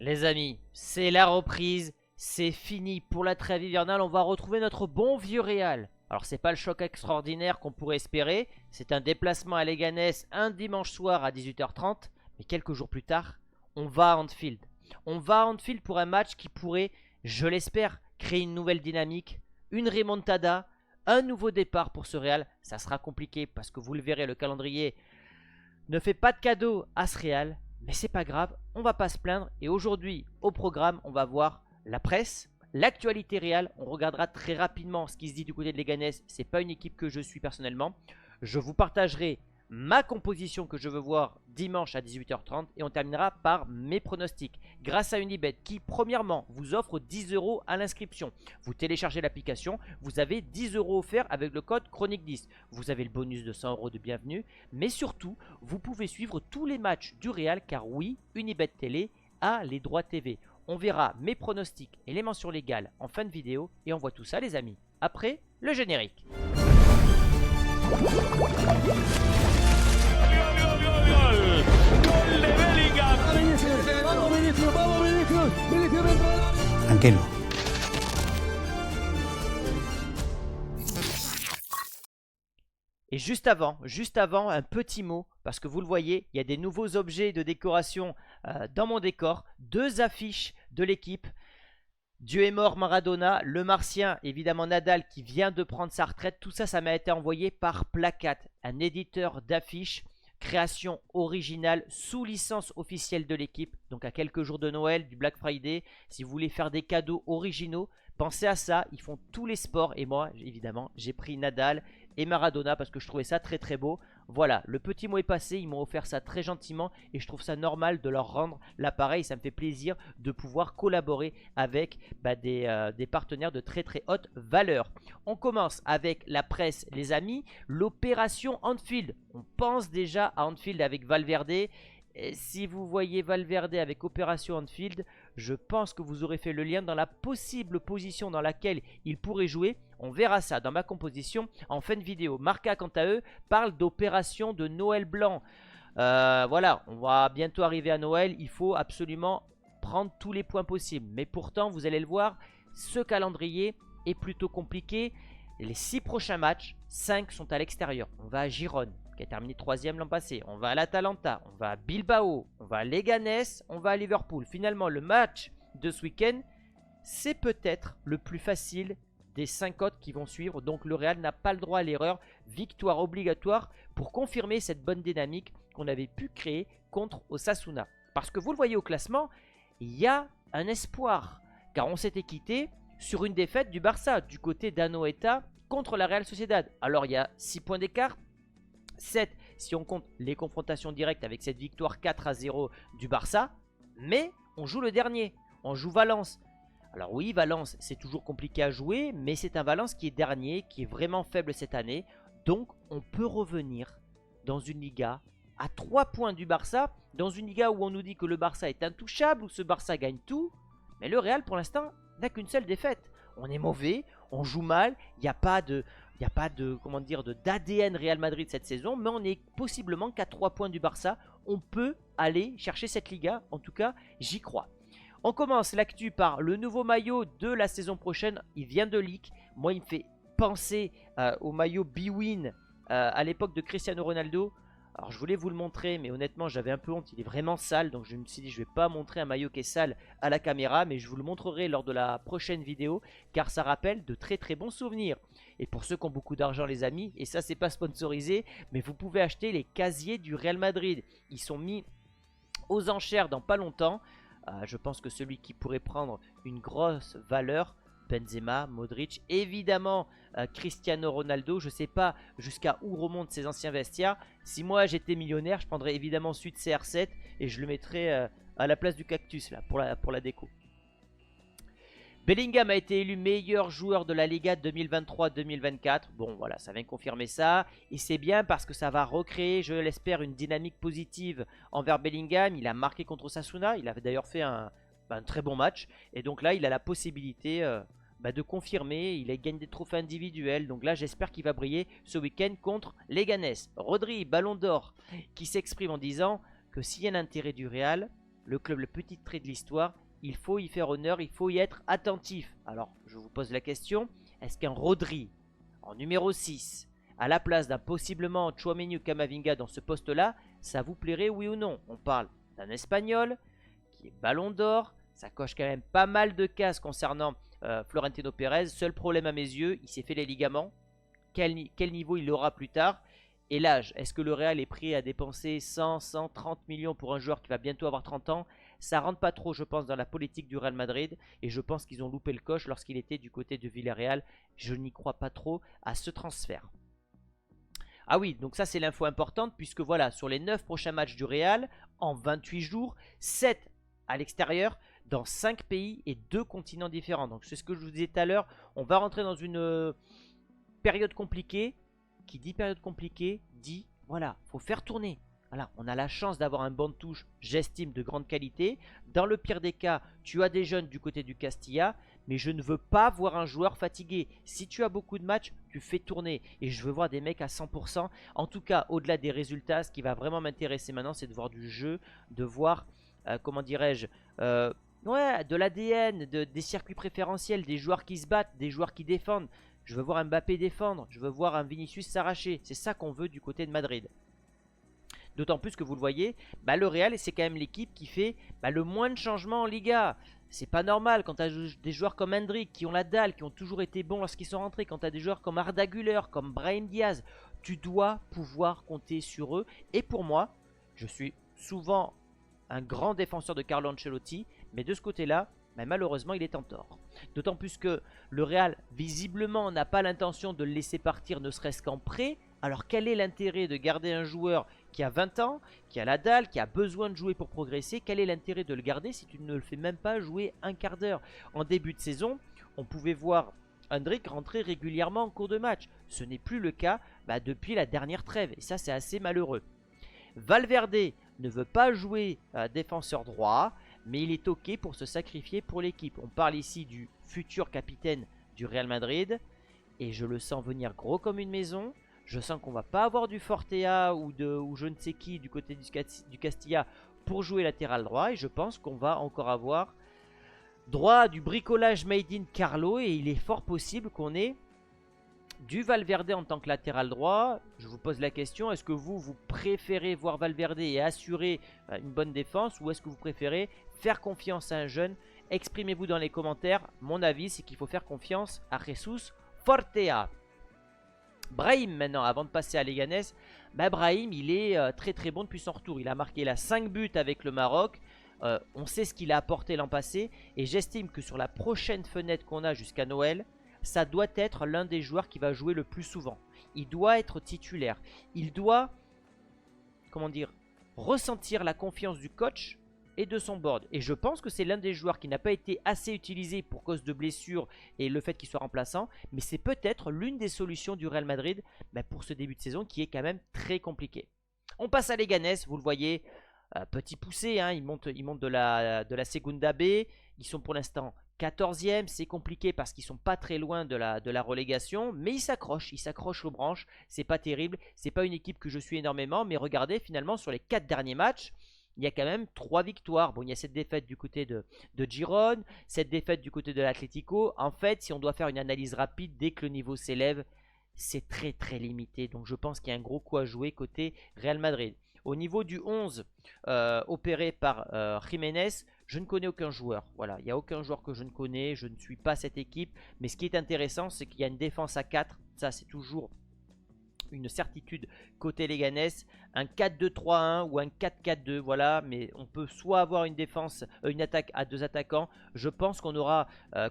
Les amis, c'est la reprise, c'est fini pour la trêve hivernale, on va retrouver notre bon vieux Real. Alors c'est pas le choc extraordinaire qu'on pourrait espérer, c'est un déplacement à Leganés un dimanche soir à 18h30, mais quelques jours plus tard, on va à Anfield. On va à Anfield pour un match qui pourrait, je l'espère, créer une nouvelle dynamique, une remontada, un nouveau départ pour ce Real. Ça sera compliqué parce que vous le verrez, le calendrier ne fait pas de cadeau à ce Real. Mais c'est pas grave, on va pas se plaindre. Et aujourd'hui, au programme, on va voir la presse, l'actualité réelle. On regardera très rapidement ce qui se dit du côté de Leganés. C'est pas une équipe que je suis personnellement. Je vous partagerai ma composition que je veux voir dimanche à 18h30 et on terminera par mes pronostics grâce à Unibet qui premièrement vous offre 10 € à l'inscription. Vous téléchargez l'application, vous avez 10 € offerts avec le code Chronique10. Vous avez le bonus de 100 € de bienvenue, mais surtout vous pouvez suivre tous les matchs du Real car oui, Unibet Télé a les droits TV. On verra mes pronostics et les mentions légales en fin de vidéo et on voit tout ça les amis après le générique. Gol de Bellingham. Tranquilo. Et juste avant, un petit mot, parce que vous le voyez, il y a des nouveaux objets de décoration dans mon décor. 2 affiches de l'équipe. Dieu est mort Maradona, le Martien, évidemment Nadal qui vient de prendre sa retraite. Tout ça, ça m'a été envoyé par Placat, un éditeur d'affiches. Création originale sous licence officielle de l'équipe. Donc à quelques jours de Noël, du Black Friday, si vous voulez faire des cadeaux originaux, pensez à ça. Ils font tous les sports et moi, évidemment, j'ai pris Nadal et Maradona parce que je trouvais ça très très beau. Voilà, le petit mot est passé, ils m'ont offert ça très gentiment et je trouve ça normal de leur rendre l'appareil. Ça me fait plaisir de pouvoir collaborer avec des partenaires de très très haute valeur. On commence avec la presse les amis, l'opération Anfield. On pense déjà à Anfield avec Valverde. Et si vous voyez Valverde avec Opération Anfield, je pense que vous aurez fait le lien dans la possible position dans laquelle il pourrait jouer. On verra ça dans ma composition en fin de vidéo. Marca, quant à eux, parle d'opération de Noël blanc. Voilà, on va bientôt arriver à Noël. Il faut absolument prendre tous les points possibles. Mais pourtant, vous allez le voir, ce calendrier est plutôt compliqué. Les 6 prochains matchs, 5 sont à l'extérieur. On va à Girone, qui a terminé 3e l'an passé. On va à l'Atalanta, on va à Bilbao, on va à Leganés, on va à Liverpool. Finalement, le match de ce week-end, c'est peut-être le plus facile des 5 autres qui vont suivre. Donc le Real n'a pas le droit à l'erreur. Victoire obligatoire pour confirmer cette bonne dynamique qu'on avait pu créer contre Osasuna. Parce que vous le voyez au classement, il y a un espoir. Car on s'était quitté sur une défaite du Barça, du côté d'Anoeta contre la Real Sociedad. Alors il y a 6 points d'écart. 7 si on compte les confrontations directes avec cette victoire 4-0 du Barça. Mais on joue le dernier, on joue Valence. Alors oui, Valence c'est toujours compliqué à jouer, mais c'est un Valence qui est dernier, qui est vraiment faible cette année. Donc on peut revenir dans une Liga à 3 points du Barça, dans une Liga où on nous dit que le Barça est intouchable, où ce Barça gagne tout. Mais le Real pour l'instant n'a qu'une seule défaite. On est mauvais, on joue mal, il n'y a pas de... comment dire, d'ADN Real Madrid cette saison, mais on est possiblement qu'à 3 points du Barça. On peut aller chercher cette Liga, en tout cas, j'y crois. On commence l'actu par le nouveau maillot de la saison prochaine. Il vient de leak. Moi, il me fait penser au maillot Bwin à l'époque de Cristiano Ronaldo. Alors, je voulais vous le montrer, mais honnêtement, j'avais un peu honte. Il est vraiment sale, donc je me suis dit, je ne vais pas montrer un maillot qui est sale à la caméra, mais je vous le montrerai lors de la prochaine vidéo, car ça rappelle de très très bons souvenirs. Et pour ceux qui ont beaucoup d'argent les amis, et ça c'est pas sponsorisé, mais vous pouvez acheter les casiers du Real Madrid. Ils sont mis aux enchères dans pas longtemps. Je pense que celui qui pourrait prendre une grosse valeur, Benzema, Modric, évidemment Cristiano Ronaldo. Je ne sais pas jusqu'à où remontent ses anciens vestiaires. Si moi j'étais millionnaire, je prendrais évidemment celui de CR7 et je le mettrais à la place du cactus là, pour la déco. Bellingham a été élu meilleur joueur de la Liga 2023-2024. Bon voilà, ça vient confirmer ça. Et c'est bien parce que ça va recréer, je l'espère, une dynamique positive envers Bellingham. Il a marqué contre Osasuna. Il avait d'ailleurs fait un très bon match. Et donc là, il a la possibilité de confirmer. Il a gagné des trophées individuels. Donc là, j'espère qu'il va briller ce week-end contre Leganés. Rodri, Ballon d'Or, qui s'exprime en disant que s'il y a un intérêt du Real, le club le petit trait de l'histoire. Il faut y faire honneur, il faut y être attentif. Alors, je vous pose la question, est-ce qu'un Rodri, en numéro 6, à la place d'un possiblement Tchouaméni ou Camavinga dans ce poste-là, ça vous plairait oui ou non? On parle d'un Espagnol qui est Ballon d'Or, ça coche quand même pas mal de cases concernant Florentino Pérez. Seul problème à mes yeux, il s'est fait les ligaments. Quel niveau il aura plus tard? Et l'âge, est-ce que le Real est prêt à dépenser 100, 130 millions pour un joueur qui va bientôt avoir 30 ans? Ça rentre pas trop, je pense, dans la politique du Real Madrid. Et je pense qu'ils ont loupé le coche lorsqu'il était du côté de Villarreal. Je n'y crois pas trop à ce transfert. Ah oui, donc ça c'est l'info importante, puisque voilà, sur les 9 prochains matchs du Real, en 28 jours, 7 à l'extérieur, dans 5 pays et 2 continents différents. Donc c'est ce que je vous disais tout à l'heure, on va rentrer dans une période compliquée. Qui dit période compliquée, dit, voilà, faut faire tourner. Voilà, on a la chance d'avoir un banc de touche, j'estime, de grande qualité. Dans le pire des cas, tu as des jeunes du côté du Castilla, mais je ne veux pas voir un joueur fatigué. Si tu as beaucoup de matchs, tu fais tourner. Et je veux voir des mecs à 100%. En tout cas, au-delà des résultats, ce qui va vraiment m'intéresser maintenant, c'est de voir du jeu, de voir, comment dirais-je, ouais, de l'ADN, des circuits préférentiels, des joueurs qui se battent, des joueurs qui défendent. Je veux voir un Mbappé défendre, je veux voir un Vinicius s'arracher. C'est ça qu'on veut du côté de Madrid. D'autant plus que vous le voyez, le Real, c'est quand même l'équipe qui fait le moins de changements en Liga. C'est pas normal quand tu as des joueurs comme Hendrik qui ont la dalle, qui ont toujours été bons lorsqu'ils sont rentrés. Quand tu as des joueurs comme Arda Güler, comme Brahim Diaz, tu dois pouvoir compter sur eux. Et pour moi, je suis souvent un grand défenseur de Carlo Ancelotti, mais de ce côté-là, malheureusement, il est en tort. D'autant plus que le Real, visiblement, n'a pas l'intention de le laisser partir, ne serait-ce qu'en prêt. Alors, quel est l'intérêt de garder un joueur qui a 20 ans, qui a la dalle, qui a besoin de jouer pour progresser? Quel est l'intérêt de le garder si tu ne le fais même pas jouer un quart d'heure? En début de saison, on pouvait voir Hendrik rentrer régulièrement en cours de match. Ce n'est plus le cas depuis la dernière trêve. Et ça, c'est assez malheureux. Valverde ne veut pas jouer défenseur droit, mais il est ok pour se sacrifier pour l'équipe. On parle ici du futur capitaine du Real Madrid, et je le sens venir gros comme une maison. Je sens qu'on va pas avoir du Fortea ou je ne sais qui du côté du Castilla pour jouer latéral droit, et je pense qu'on va encore avoir droit à du bricolage made in Carlo, et il est fort possible qu'on ait du Valverde en tant que latéral droit. Je vous pose la question, est-ce que vous préférez voir Valverde et assurer une bonne défense, ou est-ce que vous préférez faire confiance à un jeune? Exprimez-vous dans les commentaires. Mon avis, c'est qu'il faut faire confiance à Jesus Fortea. Brahim maintenant, avant de passer à Leganés, Brahim il est très très bon depuis son retour. Il a marqué 5 buts avec le Maroc. On sait ce qu'il a apporté l'an passé, et j'estime que sur la prochaine fenêtre qu'on a jusqu'à Noël, ça doit être l'un des joueurs qui va jouer le plus souvent. Il doit être titulaire. Il doit, comment dire, ressentir la confiance du coach et de son board. Et je pense que c'est l'un des joueurs qui n'a pas été assez utilisé pour cause de blessures et le fait qu'il soit remplaçant. Mais c'est peut-être l'une des solutions du Real Madrid pour ce début de saison qui est quand même très compliqué. On passe à Leganés, vous le voyez, petit poussé, hein, ils montent de la Segunda B. Ils sont pour l'instant 14e, c'est compliqué parce qu'ils sont pas très loin de la relégation, mais ils s'accrochent aux branches, c'est pas terrible, c'est pas une équipe que je suis énormément, mais regardez finalement sur les 4 derniers matchs, il y a quand même 3 victoires. Bon, il y a cette défaite du côté de Girone, cette défaite du côté de l'Atlético. En fait, si on doit faire une analyse rapide, dès que le niveau s'élève, c'est très très limité, donc je pense qu'il y a un gros coup à jouer côté Real Madrid. Au niveau du 11 opéré par Jiménez, je ne connais aucun joueur. Voilà, il n'y a aucun joueur que je ne connais. Je ne suis pas cette équipe. Mais ce qui est intéressant, c'est qu'il y a une défense à 4. Ça, c'est toujours une certitude côté Leganés. Un 4-2-3-1 ou un 4-4-2. Voilà, mais on peut soit avoir une défense, une attaque à 2 attaquants. Je pense qu'on aura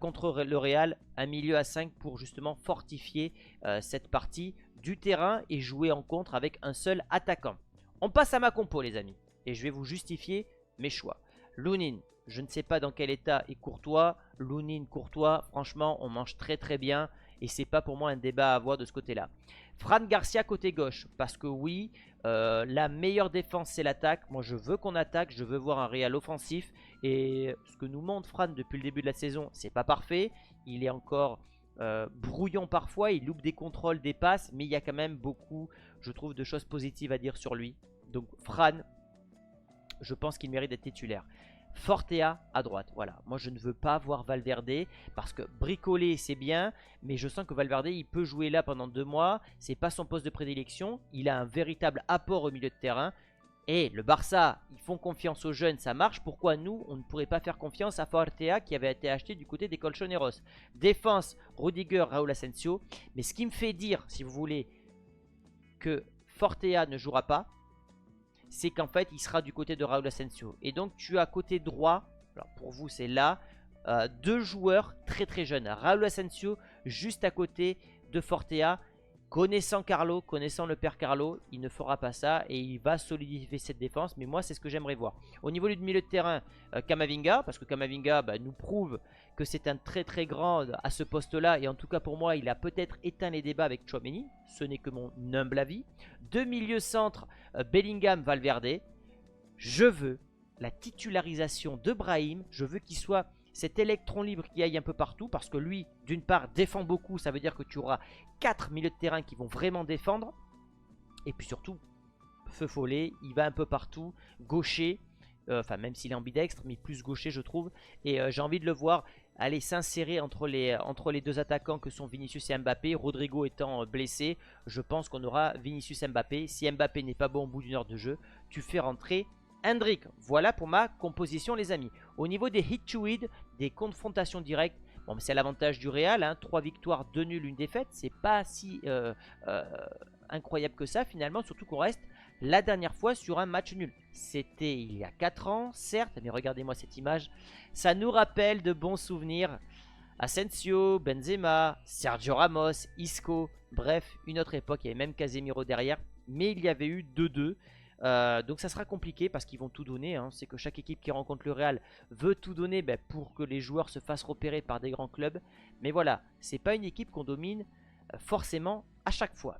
contre le Real un milieu à 5 pour justement fortifier cette partie du terrain et jouer en contre avec un seul attaquant. On passe à ma compo, les amis, et je vais vous justifier mes choix. Lunin, je ne sais pas dans quel état est Courtois. Lunin, Courtois, franchement, on mange très très bien, et c'est pas pour moi un débat à avoir de ce côté-là. Fran Garcia côté gauche, parce que oui, la meilleure défense c'est l'attaque. Moi je veux qu'on attaque, je veux voir un Real offensif, et ce que nous montre Fran depuis le début de la saison, c'est pas parfait. Il est encore brouillon parfois, il loupe des contrôles, des passes, mais il y a quand même beaucoup, je trouve, de choses positives à dire sur lui. Donc Fran, je pense qu'il mérite d'être titulaire. Fortea à droite, voilà. Moi je ne veux pas voir Valverde parce que bricoler c'est bien, mais je sens que Valverde il peut jouer là pendant 2 mois. C'est pas son poste de prédilection. Il a un véritable apport au milieu de terrain. Et le Barça, ils font confiance aux jeunes, ça marche. Pourquoi nous, on ne pourrait pas faire confiance à Fortea qui avait été acheté du côté des Colchoneros? Défense, Rudiger, Raúl Asensio. Mais ce qui me fait dire, si vous voulez, que Fortea ne jouera pas, c'est qu'en fait, il sera du côté de Raúl Asensio. Et donc, tu as côté droit, alors pour vous, c'est là, 2 joueurs très très jeunes. Raúl Asensio, juste à côté de Fortea. Connaissant Carlo, connaissant le père Carlo, il ne fera pas ça et il va solidifier cette défense. Mais moi, c'est ce que j'aimerais voir. Au niveau du milieu de terrain, Camavinga, parce que Camavinga nous prouve que c'est un très très grand à ce poste-là. Et en tout cas pour moi, il a peut-être éteint les débats avec Tchouaméni. Ce n'est que mon humble avis. 2 milieux centres, Bellingham, Valverde. Je veux la titularisation de Brahim. Je veux qu'il soit cet électron libre qui aille un peu partout. Parce que lui, d'une part, défend beaucoup. Ça veut dire que tu auras 4 milieux de terrain qui vont vraiment défendre. Et puis surtout, feu follet, il va un peu partout. Gaucher. Enfin, même s'il est ambidextre, mais plus gaucher, je trouve. Et j'ai envie de le voir aller s'insérer entre les 2 attaquants que sont Vinicius et Mbappé. Rodrigo étant blessé, je pense qu'on aura Vinicius Mbappé. Si Mbappé n'est pas bon au bout d'une heure de jeu, tu fais rentrer Hendrick. Voilà pour ma composition, les amis. Au niveau des hit-to-hit, des confrontations directes, bon, c'est l'avantage du Real. 3 victoires, 2 nuls, 1 défaite. C'est pas si incroyable que ça, finalement. Surtout qu'on reste la dernière fois sur un match nul. C'était il y a 4 ans, certes. Mais regardez-moi cette image. Ça nous rappelle de bons souvenirs. Asensio, Benzema, Sergio Ramos, Isco. Bref, une autre époque. Il y avait même Casemiro derrière. Mais il y avait eu 2-2. Donc ça sera compliqué parce qu'ils vont tout donner. C'est que chaque équipe qui rencontre le Real veut tout donner pour que les joueurs se fassent repérer par des grands clubs. Mais voilà, c'est pas une équipe qu'on domine forcément à chaque fois.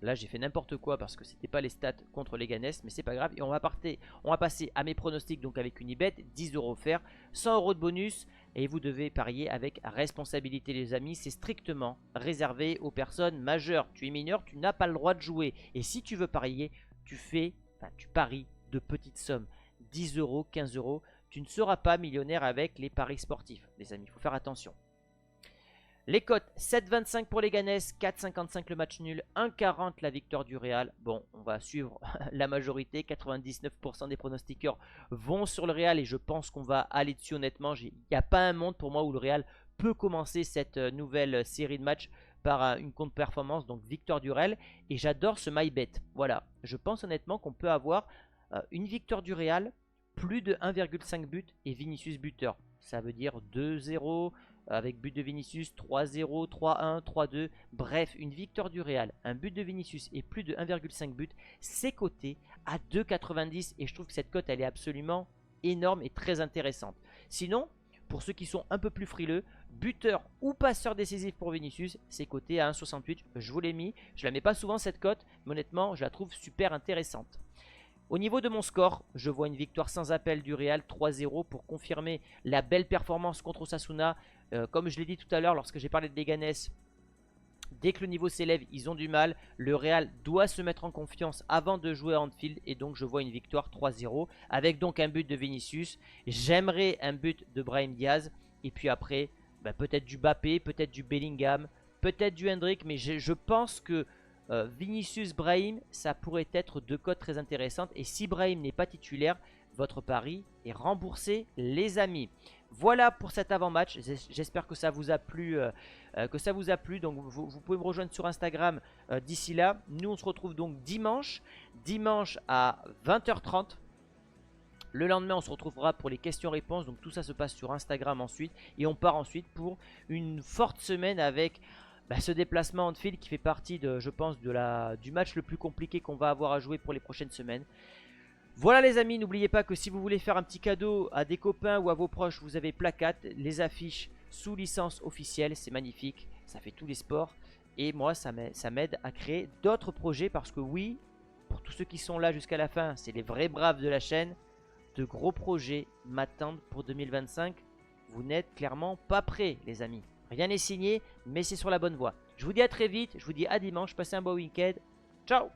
Là j'ai fait n'importe quoi parce que c'était pas les stats contre les Ganes, mais c'est pas grave. Et on va passer à mes pronostics, donc avec Unibet, 10 € offerts, 100 € de bonus. Et vous devez parier avec responsabilité, les amis. C'est strictement réservé aux personnes majeures. Tu es mineur, tu n'as pas le droit de jouer. Et si tu veux parier, tu paries de petites sommes, 10 €, 15 €. Tu ne seras pas millionnaire avec les paris sportifs, les amis. Il faut faire attention. Les cotes, 7,25 pour les Ganes, 4,55 le match nul, 1,40 la victoire du Real. Bon, on va suivre la majorité, 99% des pronostiqueurs vont sur le Real et je pense qu'on va aller dessus honnêtement. Il n'y a pas un monde pour moi où le Real peut commencer cette nouvelle série de matchs par une contre-performance, donc victoire du Real. Et j'adore ce MyBet. Voilà, je pense honnêtement qu'on peut avoir une victoire du Real, plus de 1,5 but et Vinicius buteur. Ça veut dire 2-0 avec but de Vinicius, 3-0, 3-1, 3-2. Bref, une victoire du Real, un but de Vinicius et plus de 1,5 but, c'est coté à 2,90 et je trouve que cette cote elle est absolument énorme et très intéressante. Sinon, pour ceux qui sont un peu plus frileux, buteur ou passeur décisif pour Vinicius, c'est coté à 1,68. Je vous l'ai mis, je la mets pas souvent cette cote, mais honnêtement, je la trouve super intéressante. Au niveau de mon score, je vois une victoire sans appel du Real, 3-0 pour confirmer la belle performance contre Osasuna. Comme je l'ai dit tout à l'heure lorsque j'ai parlé de Leganés, dès que le niveau s'élève, ils ont du mal. Le Real doit se mettre en confiance avant de jouer à Anfield. Et donc je vois une victoire 3-0 avec donc un but de Vinicius. J'aimerais un but de Brahim Diaz. Et puis après, peut-être du Mbappé, peut-être du Bellingham, peut-être du Hendrick. Mais je pense que Vinicius, Brahim, ça pourrait être 2 cotes très intéressantes. Et si Brahim n'est pas titulaire, votre pari est remboursé, les amis. Voilà pour cet avant-match. J'espère que ça vous a plu. Donc vous pouvez me rejoindre sur Instagram d'ici là. Nous on se retrouve donc dimanche à 20h30. Le lendemain on se retrouvera pour les questions-réponses. Donc tout ça se passe sur Instagram ensuite. Et on part ensuite pour une forte semaine avec ce déplacement en Anfield qui fait partie je pense du match le plus compliqué qu'on va avoir à jouer pour les prochaines semaines. Voilà les amis, n'oubliez pas que si vous voulez faire un petit cadeau à des copains ou à vos proches, vous avez Placat, les affiches sous licence officielle, c'est magnifique, ça fait tous les sports. Et moi ça m'aide à créer d'autres projets parce que oui, pour tous ceux qui sont là jusqu'à la fin, c'est les vrais braves de la chaîne. De gros projets m'attendent pour 2025, vous n'êtes clairement pas prêts les amis. Rien n'est signé, mais c'est sur la bonne voie. Je vous dis à très vite, je vous dis à dimanche, passez un bon week-end, ciao.